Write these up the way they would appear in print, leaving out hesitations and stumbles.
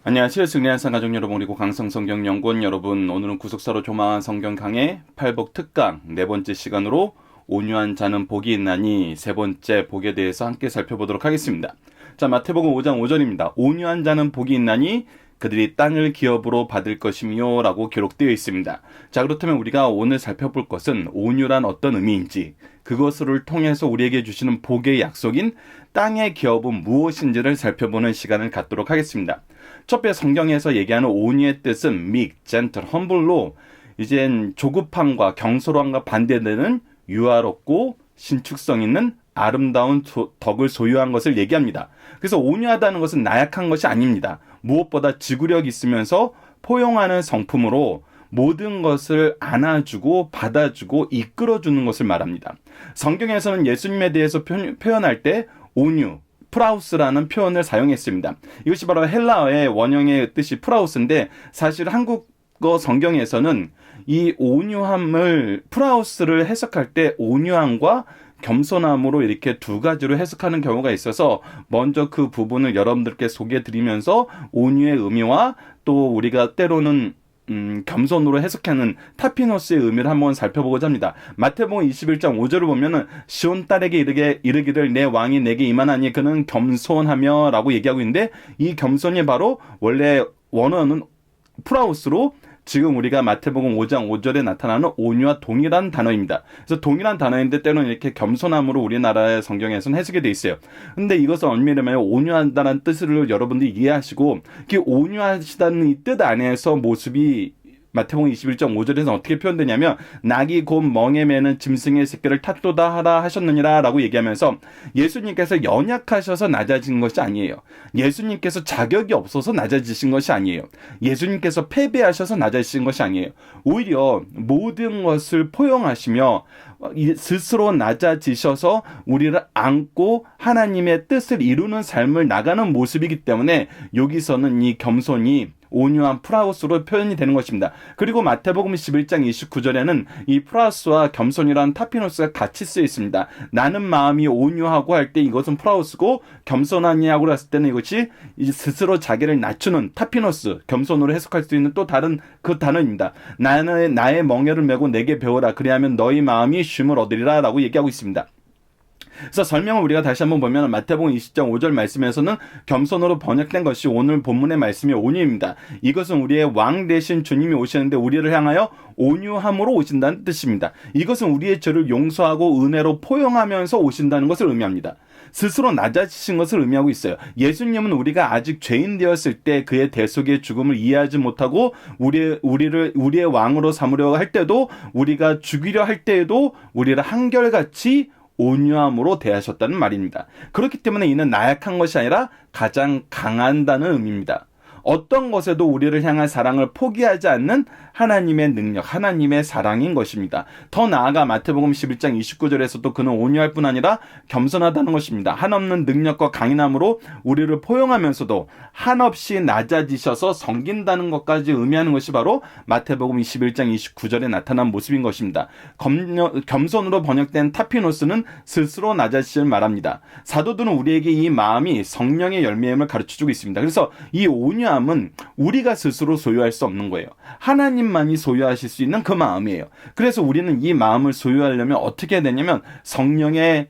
안녕하세요. 승리한 가족 여러분, 그리고 강성성경연구원 여러분. 오늘은 구속사로 조망한 성경 강해 팔복 특강 네 번째 시간으로 온유한 자는 복이 있나니 세 번째 복에 대해서 함께 살펴보도록 하겠습니다. 자, 마태복음 5장 5절입니다. 온유한 자는 복이 있나니 그들이 땅을 기업으로 받을 것이며 라고 기록되어 있습니다. 자, 그렇다면 우리가 오늘 살펴볼 것은 온유란 어떤 의미인지, 그것을 통해서 우리에게 주시는 복의 약속인 땅의 기업은 무엇인지를 살펴보는 시간을 갖도록 하겠습니다. 첫째, 성경에서 얘기하는 온유의 뜻은 meek, gentle, humble로 이젠 조급함과 경솔함과 반대되는 유아롭고 신축성 있는 아름다운 덕을 소유한 것을 얘기합니다. 그래서 온유하다는 것은 나약한 것이 아닙니다. 무엇보다 지구력 있으면서 포용하는 성품으로 모든 것을 안아주고 받아주고 이끌어주는 것을 말합니다. 성경에서는 예수님에 대해서 표현할 때 온유, 프라우스라는 표현을 사용했습니다. 이것이 바로 헬라어의 원형의 뜻이 프라우스인데, 사실 한국어 성경에서는 이 온유함을, 프라우스를 해석할 때 온유함과 겸손함으로 이렇게 두 가지로 해석하는 경우가 있어서 먼저 그 부분을 여러분들께 소개해 드리면서 온유의 의미와 또 우리가 때로는 겸손으로 해석하는 타피노스의 의미를 한번 살펴보고자 합니다. 마태복음 21장 5절을 보면은 시온 딸에게 이르기를 내 왕이 내게 임하나니 그는 겸손하며 라고 얘기하고 있는데, 이 겸손이 바로 원래 원어는 프라우스로 지금 우리가 마태복음 5장 5절에 나타나는 온유와 동일한 단어입니다. 그래서 동일한 단어인데 때로는 이렇게 겸손함으로 우리나라의 성경에서는 해석이 되어 있어요. 근데 이것은 엄밀하면 온유하다는 뜻을 여러분들이 이해하시고, 그 온유하시다는 이 뜻 안에서 모습이 마태복음 21장 5절에서 어떻게 표현되냐면, 낙이 곧 멍에 매는 짐승의 새끼를 탓도다 하라 하셨느니라 라고 얘기하면서, 예수님께서 연약하셔서 낮아진 것이 아니에요. 예수님께서 자격이 없어서 낮아지신 것이 아니에요. 예수님께서 패배하셔서 낮아지신 것이 아니에요. 오히려 모든 것을 포용하시며 스스로 낮아지셔서 우리를 안고 하나님의 뜻을 이루는 삶을 나가는 모습이기 때문에 여기서는 이 겸손이 온유한 프라우스로 표현이 되는 것입니다. 그리고 마태복음 11장 29절에는 이 프라우스와 겸손이라는 타피노스가 같이 쓰여 있습니다. 나는 마음이 온유하고 할 때 이것은 프라우스고, 겸손하냐고 했을 때는 이것이 스스로 자기를 낮추는 타피노스, 겸손으로 해석할 수 있는 또 다른 그 단어입니다. 나의 멍에를 메고 내게 배우라, 그리하면 너희 마음이 쉼을 얻으리라 라고 얘기하고 있습니다. 그래서 설명을 우리가 다시 한번 보면 마태복음 20장 5절 말씀에서는 겸손으로 번역된 것이 오늘 본문의 말씀이 온유입니다. 이것은 우리의 왕 대신 주님이 오시는데 우리를 향하여 온유함으로 오신다는 뜻입니다. 이것은 우리의 죄를 용서하고 은혜로 포용하면서 오신다는 것을 의미합니다. 스스로 낮아지신 것을 의미하고 있어요. 예수님은 우리가 아직 죄인 되었을 때 그의 대속의 죽음을 이해하지 못하고 우리의 왕으로 삼으려고 할 때도, 우리가 죽이려 할 때에도 우리를 한결같이 온유함으로 대하셨다는 말입니다. 그렇기 때문에 이는 나약한 것이 아니라 가장 강한다는 의미입니다. 어떤 것에도 우리를 향한 사랑을 포기하지 않는 하나님의 능력, 하나님의 사랑인 것입니다. 더 나아가 마태복음 11장 29절에서도 그는 온유할 뿐 아니라 겸손하다는 것입니다. 한없는 능력과 강인함으로 우리를 포용하면서도 한없이 낮아지셔서 섬긴다는 것까지 의미하는 것이 바로 마태복음 21장 29절에 나타난 모습인 것입니다. 겸손으로 번역된 타피노스는 스스로 낮아지심을 말합니다. 사도들은 우리에게 이 마음이 성령의 열매임을 가르쳐주고 있습니다. 그래서 이 온유함은 우리가 스스로 소유할 수 없는 거예요. 하나님만이 소유하실 수 있는 그 마음이에요. 그래서 우리는 이 마음을 소유하려면 어떻게 해야 되냐면 성령의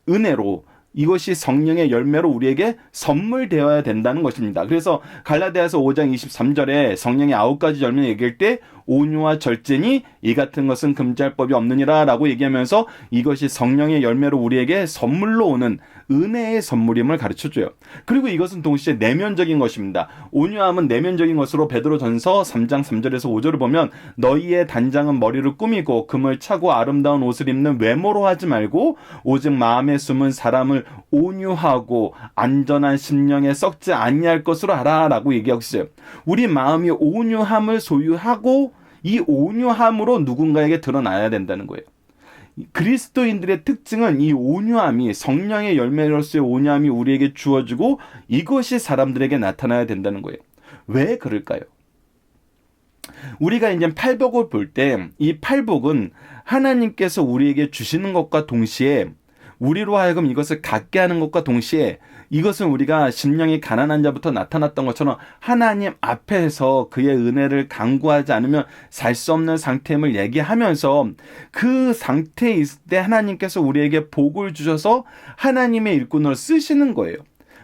은혜로, 이것이 성령의 열매로 우리에게 선물되어야 된다는 것입니다. 그래서 갈라디아서 5장 23절에 성령의 9가지 열매 얘기할 때 온유와 절제니 이 같은 것은 금지할 법이 없느니라 라고 얘기하면서 이것이 성령의 열매로 우리에게 선물로 오는 은혜의 선물임을 가르쳐줘요. 그리고 이것은 동시에 내면적인 것입니다. 온유함은 내면적인 것으로 베드로전서 3장 3절에서 5절을 보면, 너희의 단장은 머리를 꾸미고 금을 차고 아름다운 옷을 입는 외모로 하지 말고 오직 마음에 숨은 사람을 온유하고 안전한 심령에 썩지 아니할 것으로 하라 라고 얘기하고 있어요. 우리 마음이 온유함을 소유하고 이 온유함으로 누군가에게 드러나야 된다는 거예요. 그리스도인들의 특징은 이 온유함이, 성령의 열매로서의 온유함이 우리에게 주어지고 이것이 사람들에게 나타나야 된다는 거예요. 왜 그럴까요? 우리가 이제 팔복을 볼 때 이 팔복은 하나님께서 우리에게 주시는 것과 동시에 우리로 하여금 이것을 갖게 하는 것과 동시에 이것은 우리가 심령이 가난한 자부터 나타났던 것처럼 하나님 앞에서 그의 은혜를 간구하지 않으면 살 수 없는 상태임을 얘기하면서 그 상태에 있을 때 하나님께서 우리에게 복을 주셔서 하나님의 일꾼으로 쓰시는 거예요.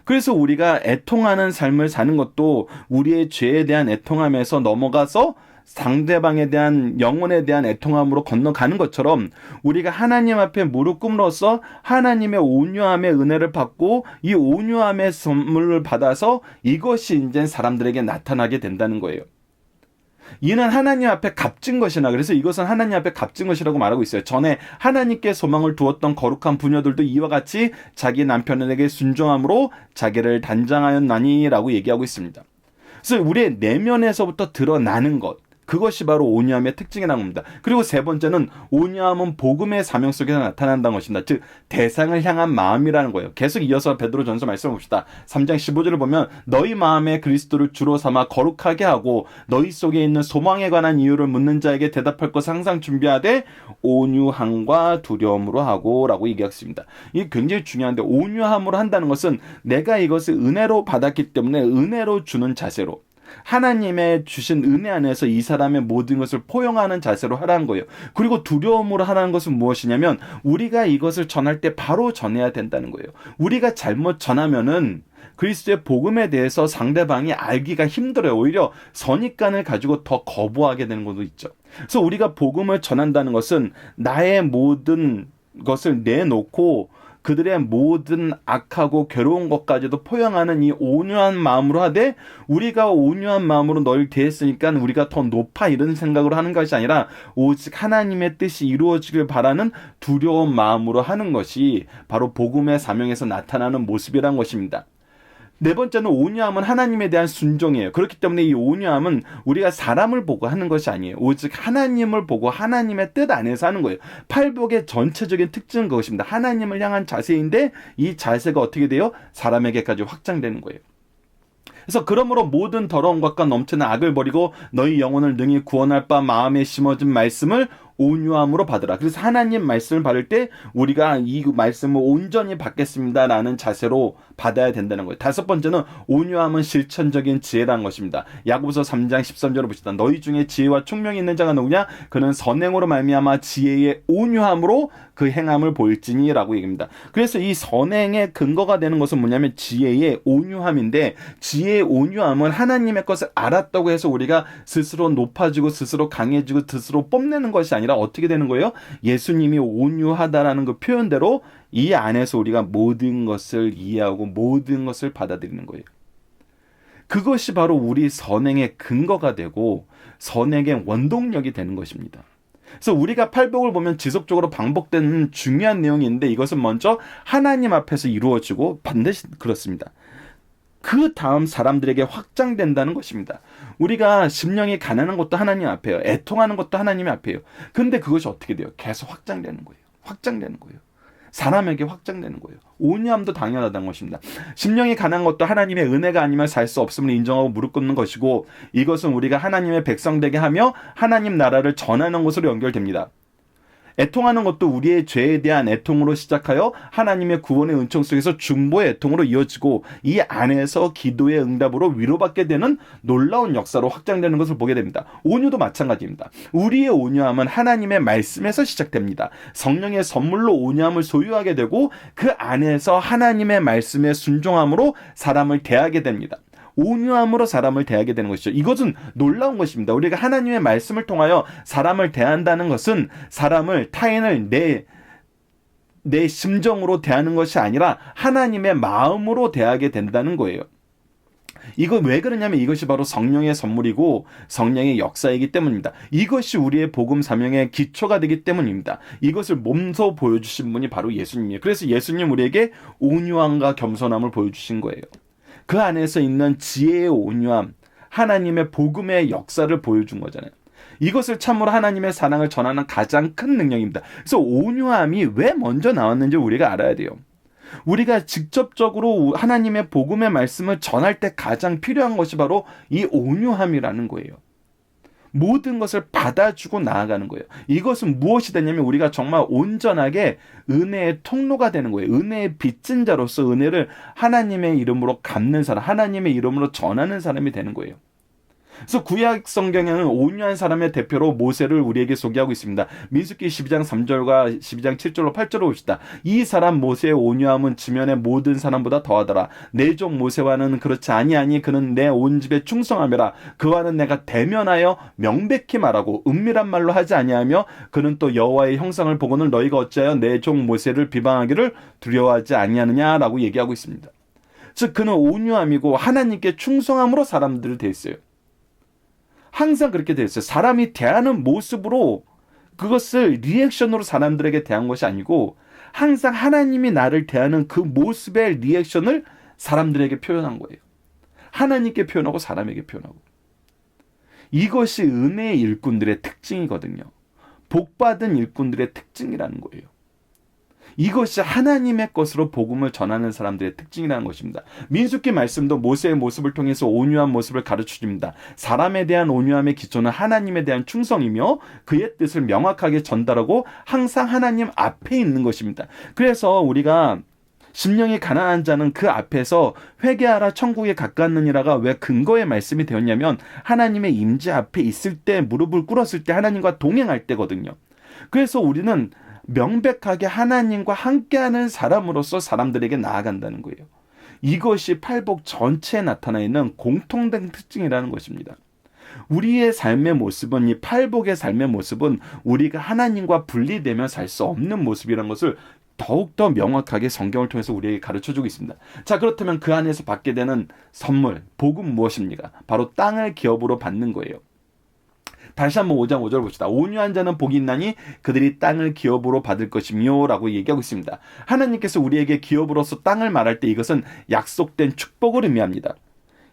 그래서 우리가 애통하는 삶을 사는 것도 우리의 죄에 대한 애통함에서 넘어가서 상대방에 대한 영혼에 대한 애통함으로 건너가는 것처럼 우리가 하나님 앞에 무릎 꿇음으로써 하나님의 온유함의 은혜를 받고 이 온유함의 선물을 받아서 이것이 이제 사람들에게 나타나게 된다는 거예요. 이는 하나님 앞에 값진 것이나, 그래서 이것은 하나님 앞에 값진 것이라고 말하고 있어요. 전에 하나님께 소망을 두었던 거룩한 부녀들도 이와 같이 자기 남편에게 순종함으로 자기를 단장하였나니라고 얘기하고 있습니다. 그래서 우리의 내면에서부터 드러나는 것, 그것이 바로 온유함의 특징이라는 겁니다. 그리고 세 번째는 온유함은 복음의 사명 속에서 나타난다는 것입니다. 즉 대상을 향한 마음이라는 거예요. 계속 이어서 베드로전서 말씀을 봅시다. 3장 15절을 보면 너희 마음에 그리스도를 주로 삼아 거룩하게 하고 너희 속에 있는 소망에 관한 이유를 묻는 자에게 대답할 것을 항상 준비하되 온유함과 두려움으로 하고 라고 얘기했습니다. 이게 굉장히 중요한데, 온유함으로 한다는 것은 내가 이것을 은혜로 받았기 때문에 은혜로 주는 자세로, 하나님의 주신 은혜 안에서 이 사람의 모든 것을 포용하는 자세로 하라는 거예요. 그리고 두려움으로 하라는 것은 무엇이냐면 우리가 이것을 전할 때 바로 전해야 된다는 거예요. 우리가 잘못 전하면은 그리스도의 복음에 대해서 상대방이 알기가 힘들어요. 오히려 선입관을 가지고 더 거부하게 되는 것도 있죠. 그래서 우리가 복음을 전한다는 것은 나의 모든 것을 내놓고 그들의 모든 악하고 괴로운 것까지도 포용하는 이 온유한 마음으로 하되, 우리가 온유한 마음으로 널 대했으니까 우리가 더 높아 이런 생각으로 하는 것이 아니라 오직 하나님의 뜻이 이루어지길 바라는 두려운 마음으로 하는 것이 바로 복음의 사명에서 나타나는 모습이란 것입니다. 네 번째는 온유함은 하나님에 대한 순종이에요. 그렇기 때문에 이 온유함은 우리가 사람을 보고 하는 것이 아니에요. 오직 하나님을 보고 하나님의 뜻 안에서 하는 거예요. 팔복의 전체적인 특징은 그것입니다. 하나님을 향한 자세인데 이 자세가 어떻게 돼요? 사람에게까지 확장되는 거예요. 그래서 그러므로 모든 더러운 것과 넘치는 악을 버리고 너희 영혼을 능히 구원할 바 마음에 심어진 말씀을 온유함으로 받으라. 그래서 하나님 말씀을 받을 때 우리가 이 말씀을 온전히 받겠습니다라는 자세로 받아야 된다는 거예요. 다섯 번째는 온유함은 실천적인 지혜라는 것입니다. 야고보서 3장 13절을 보시다. 너희 중에 지혜와 총명이 있는 자가 누구냐? 그는 선행으로 말미암아 지혜의 온유함으로 그 행함을 보일지니라고 얘기합니다. 그래서 이 선행의 근거가 되는 것은 뭐냐면 지혜의 온유함인데, 지혜의 온유함은 하나님의 것을 알았다고 해서 우리가 스스로 높아지고 스스로 강해지고 스스로 뽐내는 것이 아니라 어떻게 되는 거예요? 예수님이 온유하다라는 그 표현대로 이 안에서 우리가 모든 것을 이해하고 모든 것을 받아들이는 거예요. 그것이 바로 우리 선행의 근거가 되고 선행의 원동력이 되는 것입니다. 그래서 우리가 팔복을 보면 지속적으로 반복되는 중요한 내용이 있는데, 이것은 먼저 하나님 앞에서 이루어지고 반드시 그렇습니다. 그 다음 사람들에게 확장된다는 것입니다. 우리가 심령이 가난한 것도 하나님 앞에요. 애통하는 것도 하나님 앞에요. 근데 그것이 어떻게 돼요? 계속 확장되는 거예요. 확장되는 거예요. 사람에게 확장되는 거예요. 온유함도 당연하다는 것입니다. 심령이 가난한 것도 하나님의 은혜가 아니면 살 수 없음을 인정하고 무릎 꿇는 것이고, 이것은 우리가 하나님의 백성 되게 하며 하나님 나라를 전하는 것으로 연결됩니다. 애통하는 것도 우리의 죄에 대한 애통으로 시작하여 하나님의 구원의 은총 속에서 중보의 애통으로 이어지고, 이 안에서 기도의 응답으로 위로받게 되는 놀라운 역사로 확장되는 것을 보게 됩니다. 온유도 마찬가지입니다. 우리의 온유함은 하나님의 말씀에서 시작됩니다. 성령의 선물로 온유함을 소유하게 되고 그 안에서 하나님의 말씀에 순종함으로 사람을 대하게 됩니다. 온유함으로 사람을 대하게 되는 것이죠. 이것은 놀라운 것입니다. 우리가 하나님의 말씀을 통하여 사람을 대한다는 것은 사람을, 타인을 내 심정으로 대하는 것이 아니라 하나님의 마음으로 대하게 된다는 거예요. 이거 왜 그러냐면 이것이 바로 성령의 선물이고 성령의 역사이기 때문입니다. 이것이 우리의 복음 사명의 기초가 되기 때문입니다. 이것을 몸소 보여주신 분이 바로 예수님이에요. 그래서 예수님 우리에게 온유함과 겸손함을 보여주신 거예요. 그 안에서 있는 지혜의 온유함, 하나님의 복음의 역사를 보여준 거잖아요. 이것을 참으로 하나님의 사랑을 전하는 가장 큰 능력입니다. 그래서 온유함이 왜 먼저 나왔는지 우리가 알아야 돼요. 우리가 직접적으로 하나님의 복음의 말씀을 전할 때 가장 필요한 것이 바로 이 온유함이라는 거예요. 모든 것을 받아주고 나아가는 거예요. 이것은 무엇이 되냐면 우리가 정말 온전하게 은혜의 통로가 되는 거예요. 은혜의 빚진 자로서 은혜를 하나님의 이름으로 갚는 사람, 하나님의 이름으로 전하는 사람이 되는 거예요. 그래서 구약 성경에는 온유한 사람의 대표로 모세를 우리에게 소개하고 있습니다. 민수기 12장 3절과 12장 7절로 8절로 봅시다. 이 사람 모세의 온유함은 지면의 모든 사람보다 더하더라. 내 종 모세와는 그렇지 아니하니 그는 내 온 집에 충성하며라. 그와는 내가 대면하여 명백히 말하고 은밀한 말로 하지 아니하며 그는 또 여호와의 형상을 보고는 너희가 어찌하여 내 종 모세를 비방하기를 두려워하지 아니하느냐라고 얘기하고 있습니다. 즉 그는 온유함이고 하나님께 충성함으로 사람들을 대했어요. 항상 그렇게 되어 있어요. 사람이 대하는 모습으로 그것을 리액션으로 사람들에게 대한 것이 아니고 항상 하나님이 나를 대하는 그 모습의 리액션을 사람들에게 표현한 거예요. 하나님께 표현하고 사람에게 표현하고. 이것이 은혜의 일꾼들의 특징이거든요. 복받은 일꾼들의 특징이라는 거예요. 이것이 하나님의 것으로 복음을 전하는 사람들의 특징이라는 것입니다. 민수기 말씀도 모세의 모습을 통해서 온유한 모습을 가르쳐줍니다. 사람에 대한 온유함의 기초는 하나님에 대한 충성이며 그의 뜻을 명확하게 전달하고 항상 하나님 앞에 있는 것입니다. 그래서 우리가 심령이 가난한 자는 그 앞에서 회개하라 천국에 가깝느니라가 왜 근거의 말씀이 되었냐면 하나님의 임재 앞에 있을 때 무릎을 꿇었을 때 하나님과 동행할 때거든요. 그래서 우리는 명백하게 하나님과 함께하는 사람으로서 사람들에게 나아간다는 거예요. 이것이 팔복 전체에 나타나 있는 공통된 특징이라는 것입니다. 우리의 삶의 모습은 이 팔복의 삶의 모습은 우리가 하나님과 분리되며 살 수 없는 모습이라는 것을 더욱더 명확하게 성경을 통해서 우리에게 가르쳐주고 있습니다. 자, 그렇다면 그 안에서 받게 되는 선물, 복은 무엇입니까? 바로 땅을 기업으로 받는 거예요. 다시 한번 5장 5절 봅시다. 온유한 자는 복이 있나니 그들이 땅을 기업으로 받을 것이며 라고 얘기하고 있습니다. 하나님께서 우리에게 기업으로서 땅을 말할 때 이것은 약속된 축복을 의미합니다.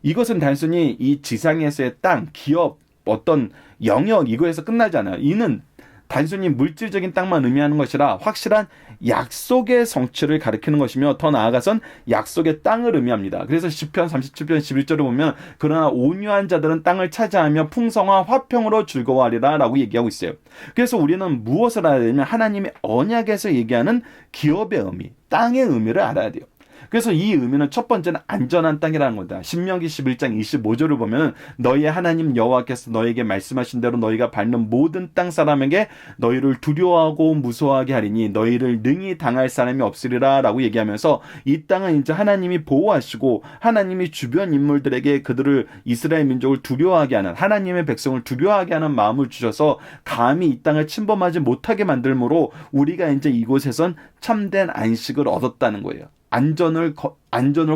이것은 단순히 이 지상에서의 땅, 기업, 어떤 영역 이거에서 끝나지 않아요. 이는 단순히 물질적인 땅만 의미하는 것이라 확실한 약속의 성취를 가리키는 것이며 더 나아가선 약속의 땅을 의미합니다. 그래서 시편 37편 11절을 보면 그러나 온유한 자들은 땅을 차지하며 풍성한 화평으로 즐거워하리라 라고 얘기하고 있어요. 그래서 우리는 무엇을 알아야 되냐면 하나님의 언약에서 얘기하는 기업의 의미, 땅의 의미를 알아야 돼요. 그래서 이 의미는 첫 번째는 안전한 땅이라는 거다. 신명기 11장 25절을 보면 너희의 하나님 여호와께서 너희에게 말씀하신 대로 너희가 밟는 모든 땅 사람에게 너희를 두려워하고 무서워하게 하리니 너희를 능히 당할 사람이 없으리라 라고 얘기하면서 이 땅은 이제 하나님이 보호하시고 하나님이 주변 인물들에게 그들을 이스라엘 민족을 두려워하게 하는 하나님의 백성을 두려워하게 하는 마음을 주셔서 감히 이 땅을 침범하지 못하게 만들므로 우리가 이제 이곳에선 참된 안식을 얻었다는 거예요. 안전을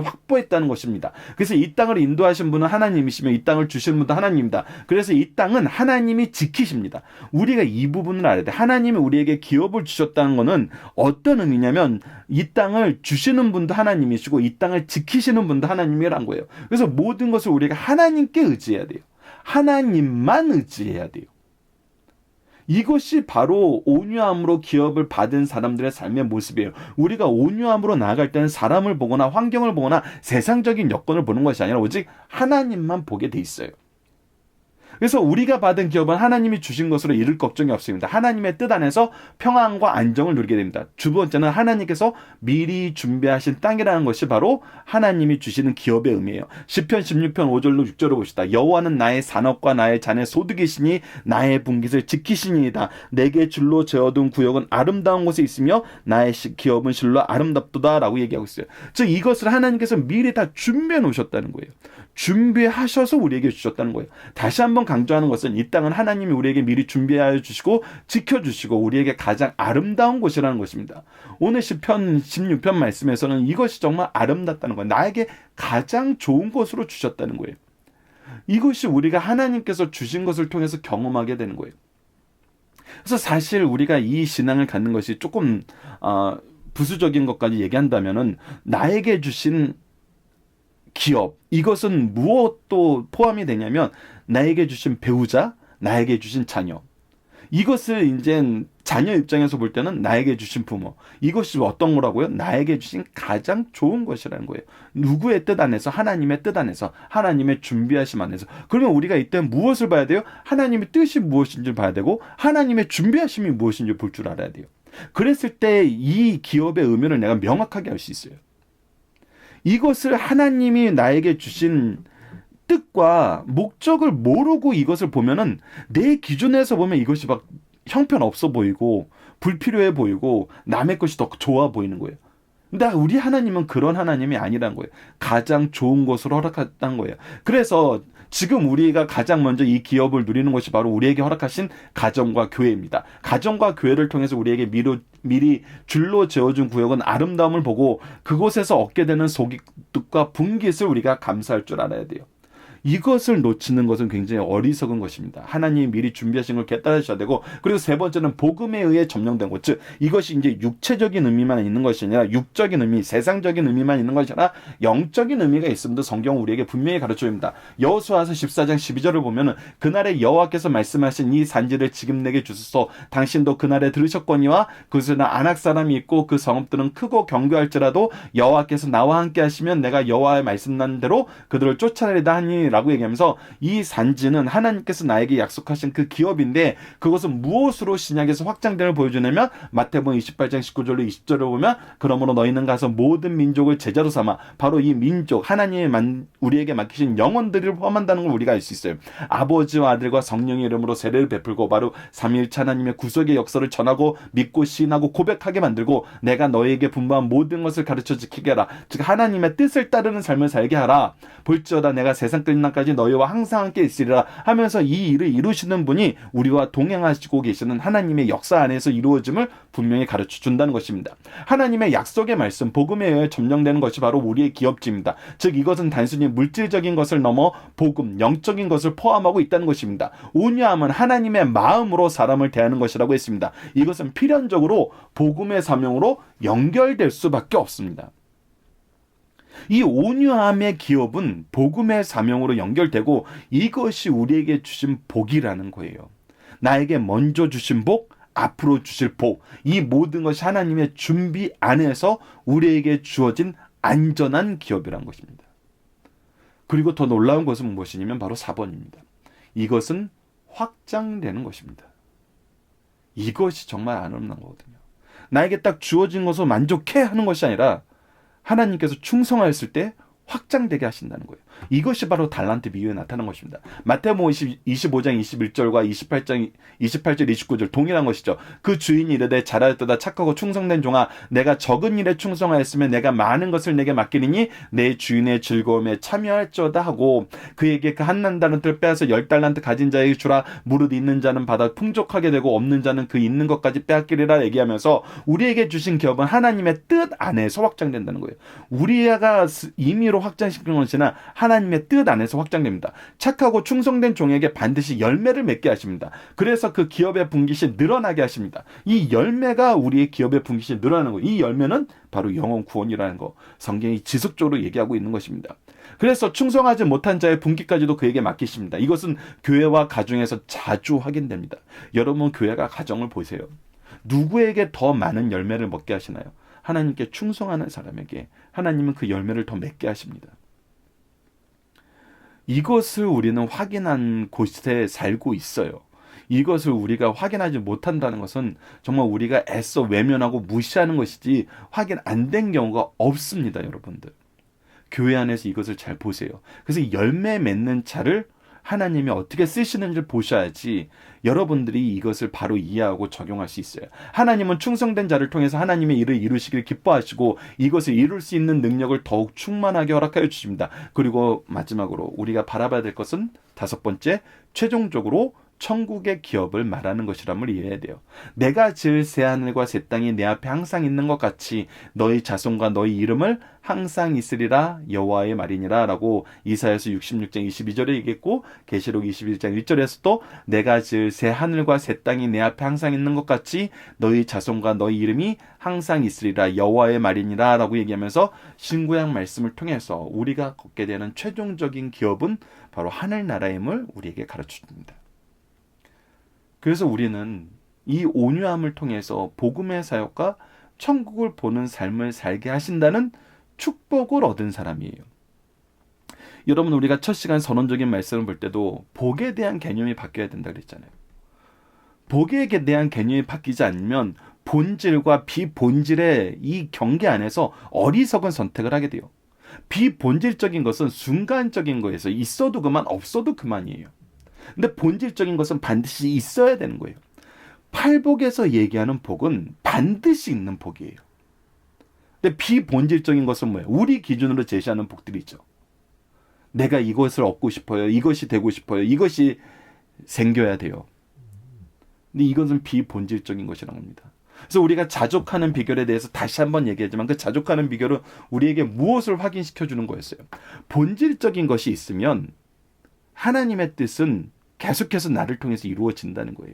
확보했다는 것입니다. 그래서 이 땅을 인도하신 분은 하나님이시며 이 땅을 주신 분도 하나님입니다. 그래서 이 땅은 하나님이 지키십니다. 우리가 이 부분을 알아야 돼. 하나님이 우리에게 기업을 주셨다는 것은 어떤 의미냐면 이 땅을 주시는 분도 하나님이시고 이 땅을 지키시는 분도 하나님이란 거예요. 그래서 모든 것을 우리가 하나님께 의지해야 돼요. 하나님만 의지해야 돼요. 이것이 바로 온유함으로 기업을 받은 사람들의 삶의 모습이에요. 우리가 온유함으로 나아갈 때는 사람을 보거나 환경을 보거나 세상적인 여건을 보는 것이 아니라 오직 하나님만 보게 돼 있어요. 그래서 우리가 받은 기업은 하나님이 주신 것으로 이를 걱정이 없습니다. 하나님의 뜻 안에서 평안과 안정을 누리게 됩니다. 두 번째는 하나님께서 미리 준비하신 땅이라는 것이 바로 하나님이 주시는 기업의 의미예요. 시편 16편 5절로 6절을 봅시다. 여호와는 나의 산업과 나의 잔의 소득이시니 나의 분깃을 지키시니이다. 내게 줄로 재어둔 구역은 아름다운 곳에 있으며 나의 기업은 실로 아름답도다 라고 얘기하고 있어요. 즉 이것을 하나님께서 미리 다 준비해 놓으셨다는 거예요. 준비하셔서 우리에게 주셨다는 거예요. 다시 한번 강조하는 것은 이 땅은 하나님이 우리에게 미리 준비하여 주시고 지켜주시고 우리에게 가장 아름다운 곳이라는 것입니다. 오늘 시편 16편 말씀에서는 이것이 정말 아름답다는 거예요. 나에게 가장 좋은 곳으로 주셨다는 거예요. 이것이 우리가 하나님께서 주신 것을 통해서 경험하게 되는 거예요. 그래서 사실 우리가 이 신앙을 갖는 것이 조금 부수적인 것까지 얘기한다면은 나에게 주신 기업, 이것은 무엇도 포함이 되냐면 나에게 주신 배우자, 나에게 주신 자녀. 이것을 이제 자녀 입장에서 볼 때는 나에게 주신 부모, 이것이 어떤 거라고요? 나에게 주신 가장 좋은 것이라는 거예요. 누구의 뜻 안에서? 하나님의 뜻 안에서, 하나님의 준비하심 안에서. 그러면 우리가 이때 무엇을 봐야 돼요? 하나님의 뜻이 무엇인지 봐야 되고 하나님의 준비하심이 무엇인지 볼 줄 알아야 돼요. 그랬을 때 이 기업의 의미를 내가 명확하게 알 수 있어요. 이것을 하나님이 나에게 주신 뜻과 목적을 모르고 이것을 보면은 내 기준에서 보면 이것이 막 형편없어 보이고 불필요해 보이고 남의 것이 더 좋아 보이는 거예요. 근데 우리 하나님은 그런 하나님이 아니란 거예요. 가장 좋은 것으로 허락했다는 거예요. 그래서 지금 우리가 가장 먼저 이 기업을 누리는 것이 바로 우리에게 허락하신 가정과 교회입니다. 가정과 교회를 통해서 우리에게 미리 줄로 재어준 구역은 아름다움을 보고 그곳에서 얻게 되는 소득과 분깃을 우리가 감사할 줄 알아야 돼요. 이것을 놓치는 것은 굉장히 어리석은 것입니다. 하나님이 미리 준비하신 걸 깨달으셔야 되고, 그리고 세 번째는 복음에 의해 점령된 것, 즉 이것이 이제 육체적인 의미만 있는 것이 아니라 육적인 의미, 세상적인 의미만 있는 것이 아니라 영적인 의미가 있음도 성경은 우리에게 분명히 가르쳐줍니다. 여호수아서 14장 12절을 보면은 그날에 여호와께서 말씀하신 이 산지를 지금 내게 주소서. 당신도 그날에 들으셨거니와 그것은 안악 사람이 있고 그 성읍들은 크고 견고할지라도 여호와께서 나와 함께 하시면 내가 여호와의 말씀난 대로 그들을 쫓아내리다 하니 라고 얘기하면서 이 산지는 하나님께서 나에게 약속하신 그 기업인데 그것은 무엇으로 신약에서 확장됨을 보여주냐면 마태복음 28장 19절로 20절을 보면 그러므로 너희는 가서 모든 민족을 제자로 삼아 바로 이 민족 하나님이 우리에게 맡기신 영혼들을 포함한다는 걸 우리가 알 수 있어요. 아버지와 아들과 성령의 이름으로 세례를 베풀고 바로 삼위일체 하나님의 구속의 역사를 전하고 믿고 시인하고 고백하게 만들고 내가 너희에게 분부한 모든 것을 가르쳐 지키게 하라. 즉 하나님의 뜻을 따르는 삶을 살게 하라. 볼지어다 내가 세상 끝날까지 너희와 항상 함께 있으리라 하면서 이 일을 이루시는 분이 우리와 동행하시고 계시는 하나님의 역사 안에서 이루어짐을 분명히 가르쳐 준다는 것입니다. 하나님의 약속의 말씀, 복음에 의해 점령되는 것이 바로 우리의 기업지입니다. 즉 이것은 단순히 물질적인 것을 넘어 복음, 영적인 것을 포함하고 있다는 것입니다. 온유함은 하나님의 마음으로 사람을 대하는 것이라고 했습니다. 이것은 필연적으로 복음의 사명으로 연결될 수밖에 없습니다. 이 온유함의 기업은 복음의 사명으로 연결되고 이것이 우리에게 주신 복이라는 거예요. 나에게 먼저 주신 복, 앞으로 주실 복, 이 모든 것이 하나님의 준비 안에서 우리에게 주어진 안전한 기업이라는 것입니다. 그리고 더 놀라운 것은 무엇이냐면 바로 4번입니다. 이것은 확장되는 것입니다. 이것이 정말 아름다운 거거든요. 나에게 딱 주어진 것으로 만족해 하는 것이 아니라 하나님께서 충성하였을 때 확장되게 하신다는 거예요. 이것이 바로 달란트 비유에 나타난 것입니다. 마태복음 25장 21절과 28절 29절 동일한 것이죠. 그 주인이 이르되 잘하였도다 착하고 충성된 종아 내가 적은 일에 충성하였으면 내가 많은 것을 내게 맡기리니 내 주인의 즐거움에 참여할지어다 하고 그에게 그 한 달란트를 빼앗아 10달란트 가진 자에게 주라. 무릇 있는 자는 받아 풍족하게 되고 없는 자는 그 있는 것까지 빼앗기리라 얘기하면서 우리에게 주신 기업은 하나님의 뜻 안에서 확장된다는 거예요. 우리가 임의로 확장시키는 것이나 하나님의 뜻 안에서 확장됩니다. 착하고 충성된 종에게 반드시 열매를 맺게 하십니다. 그래서 그 기업의 분깃이 늘어나게 하십니다. 이 열매가 우리의 기업의 분깃이 늘어나는 거예요. 이 열매는 바로 영혼 구원이라는 거. 성경이 지속적으로 얘기하고 있는 것입니다. 그래서 충성하지 못한 자의 분깃까지도 그에게 맡기십니다. 이것은 교회와 가정에서 자주 확인됩니다. 여러분 교회가 가정을 보세요. 누구에게 더 많은 열매를 먹게 하시나요? 하나님께 충성하는 사람에게 하나님은 그 열매를 더 맺게 하십니다. 이것을 우리는 확인한 곳에 살고 있어요. 이것을 우리가 확인하지 못한다는 것은 정말 우리가 애써 외면하고 무시하는 것이지 확인 안 된 경우가 없습니다, 여러분들. 교회 안에서 이것을 잘 보세요. 그래서 열매 맺는 자를 하나님이 어떻게 쓰시는지를 보셔야지 여러분들이 이것을 바로 이해하고 적용할 수 있어요. 하나님은 충성된 자를 통해서 하나님의 일을 이루시길 기뻐하시고 이것을 이룰 수 있는 능력을 더욱 충만하게 허락하여 주십니다. 그리고 마지막으로 우리가 바라봐야 될 것은 5번째, 최종적으로 천국의 기업을 말하는 것이람을 이해해야 돼요. 내가 지을 새하늘과 새 땅이 내 앞에 항상 있는 것 같이 너희 자손과 너희 이름을 항상 있으리라 여호와의 말이니라 라고 이사야서 66장 22절에 얘기했고 계시록 21장 1절에서도 내가 지을 새하늘과 새 땅이 내 앞에 항상 있는 것 같이 너희 자손과 너희 이름이 항상 있으리라 여호와의 말이니라 라고 얘기하면서 신구약 말씀을 통해서 우리가 걷게 되는 최종적인 기업은 바로 하늘나라임을 우리에게 가르쳐줍니다. 그래서 우리는 이 온유함을 통해서 복음의 사역과 천국을 보는 삶을 살게 하신다는 축복을 얻은 사람이에요. 여러분, 우리가 첫 시간 선언적인 말씀을 볼 때도 복에 대한 개념이 바뀌어야 된다 그랬잖아요. 복에 대한 개념이 바뀌지 않으면 본질과 비본질의 이 경계 안에서 어리석은 선택을 하게 돼요. 비본질적인 것은 순간적인 거에서 있어도 그만 없어도 그만이에요. 근데 본질적인 것은 반드시 있어야 되는 거예요. 팔복에서 얘기하는 복은 반드시 있는 복이에요. 근데 비본질적인 것은 뭐예요? 우리 기준으로 제시하는 복들이 있죠. 내가 이것을 얻고 싶어요. 이것이 되고 싶어요. 이것이 생겨야 돼요. 근데 이것은 비본질적인 것이라고 합니다. 그래서 우리가 자족하는 비결에 대해서 다시 한번 얘기하지만 그 자족하는 비결은 우리에게 무엇을 확인시켜 주는 거였어요. 본질적인 것이 있으면 하나님의 뜻은 계속해서 나를 통해서 이루어진다는 거예요.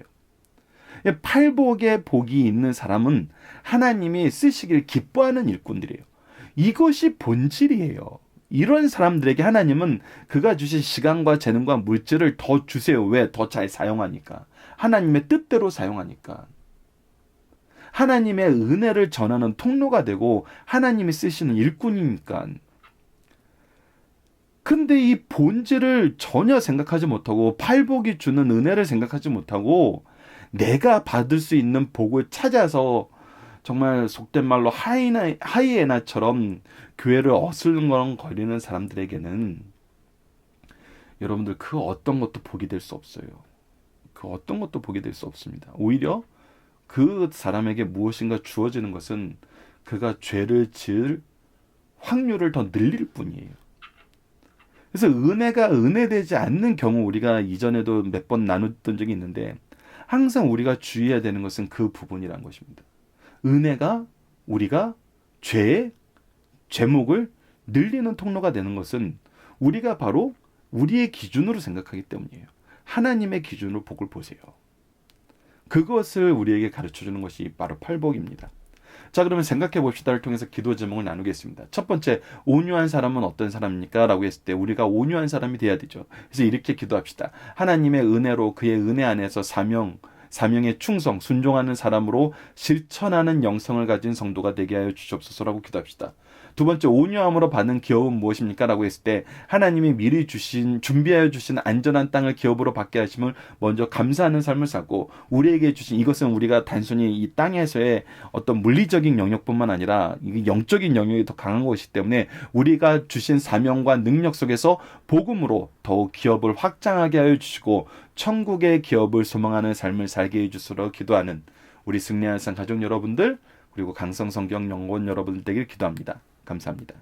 팔복의 복이 있는 사람은 하나님이 쓰시길 기뻐하는 일꾼들이에요. 이것이 본질이에요. 이런 사람들에게 하나님은 그가 주신 시간과 재능과 물질을 더 주세요. 왜? 더 잘 사용하니까. 하나님의 뜻대로 사용하니까. 하나님의 은혜를 전하는 통로가 되고 하나님이 쓰시는 일꾼이니까. 근데 이 본질을 전혀 생각하지 못하고 팔복이 주는 은혜를 생각하지 못하고 내가 받을 수 있는 복을 찾아서 정말 속된 말로 하이에나처럼 교회를 어슬렁거리는 사람들에게는 여러분들 그 어떤 것도 복이 될 수 없어요. 그 어떤 것도 복이 될 수 없습니다. 오히려 그 사람에게 무엇인가 주어지는 것은 그가 죄를 지을 확률을 더 늘릴 뿐이에요. 그래서 은혜가 은혜되지 않는 경우 우리가 이전에도 몇 번 나눴던 적이 있는데 항상 우리가 주의해야 되는 것은 그 부분이라는 것입니다. 은혜가 우리가 죄의 죄목을 늘리는 통로가 되는 것은 우리가 바로 우리의 기준으로 생각하기 때문이에요. 하나님의 기준으로 복을 보세요. 그것을 우리에게 가르쳐주는 것이 바로 팔복입니다. 자, 그러면 생각해 봅시다를 통해서 기도 제목을 나누겠습니다. 첫 번째, 온유한 사람은 어떤 사람입니까? 라고 했을 때 우리가 온유한 사람이 돼야 되죠. 그래서 이렇게 기도합시다. 하나님의 은혜로 그의 은혜 안에서 사명의 충성, 순종하는 사람으로 실천하는 영성을 가진 성도가 되게 하여 주시옵소서라고 기도합시다. 두 번째, 온유함으로 받는 기업은 무엇입니까? 라고 했을 때 하나님이 미리 준비하여 주신 안전한 땅을 기업으로 받게 하심을 먼저 감사하는 삶을 살고 우리에게 주신 이것은 우리가 단순히 이 땅에서의 어떤 물리적인 영역뿐만 아니라 이 영적인 영역이 더 강한 것이기 때문에 우리가 주신 사명과 능력 속에서 복음으로 더욱 기업을 확장하게 하여 주시고 천국의 기업을 소망하는 삶을 살게 해주시도록 기도하는 우리 승리하는 가족 여러분들 그리고 강성성경 연구원 여러분들 되길 기도합니다. 감사합니다.